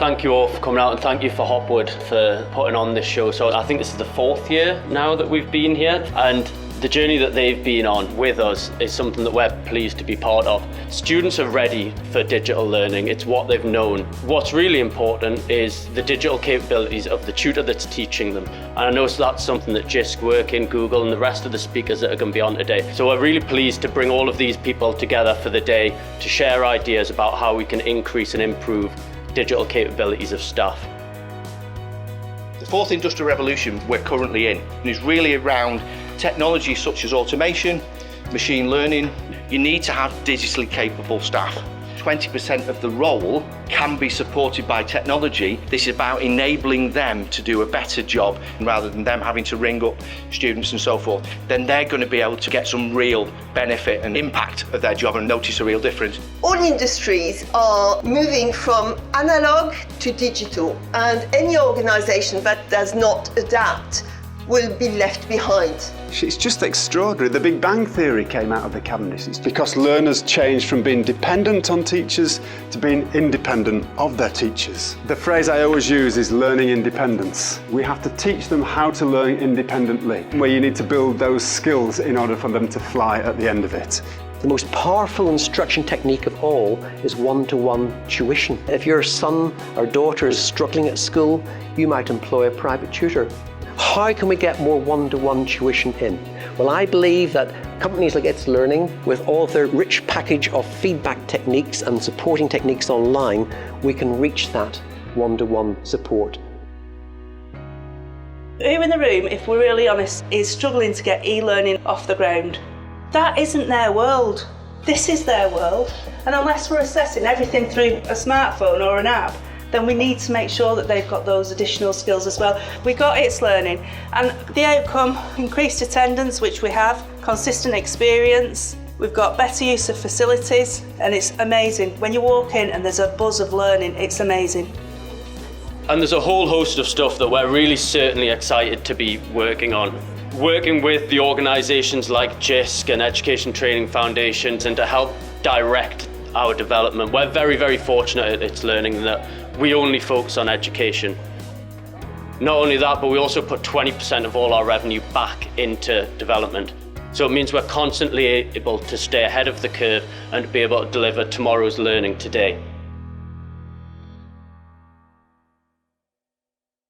Thank you all for coming out, and thank you for Hopwood for putting on this show. So I think this is the 4th year now that we've been here, and the journey that they've been on with us is something that we're pleased to be part of. Students are ready for digital learning. It's what they've known. What's really important is the digital capabilities of the tutor that's teaching them. And I know that's something that JISC, Working, Google and the rest of the speakers that are going to be on today. So we're really pleased to bring all of these people together for the day to share ideas about how we can increase and improve digital capabilities of staff. The 4th industrial revolution we're currently in is really around technology such as automation, machine learning. You need to have digitally capable staff. 20% of the role can be supported by technology. This is about enabling them to do a better job rather than them having to ring up students and so forth. Then they're going to be able to get some real benefit and impact of their job and notice a real difference. All industries are moving from analog to digital, and any organisation that does not adapt will be left behind. It's just extraordinary. The Big Bang Theory came out of the cabinet. It's because learners changed from being dependent on teachers to being independent of their teachers. The phrase I always use is learning independence. We have to teach them how to learn independently, where you need to build those skills in order for them to fly at the end of it. The most powerful instruction technique of all is one-to-one tuition. If your son or daughter is struggling at school, you might employ a private tutor. How can we get more one-to-one tuition in? Well, I believe that companies like itslearning, with all their rich package of feedback techniques and supporting techniques online, we can reach that one-to-one support. Who in the room, if we're really honest, is struggling to get e-learning off the ground? That isn't their world. This is their world. And unless we're assessing everything through a smartphone or an app, then we need to make sure that they've got those additional skills as well. We got itslearning, and the outcome, increased attendance, which we have, consistent experience, we've got better use of facilities, and it's amazing. When you walk in and there's a buzz of learning, it's amazing. And there's a whole host of stuff that we're really certainly excited to be working on. Working with the organisations like JISC and Education Training Foundations, and to help direct our development. We're very, very fortunate at itslearning that we only focus on education. Not only that, but we also put 20% of all our revenue back into development. So it means we're constantly able to stay ahead of the curve and to be able to deliver tomorrow's learning today.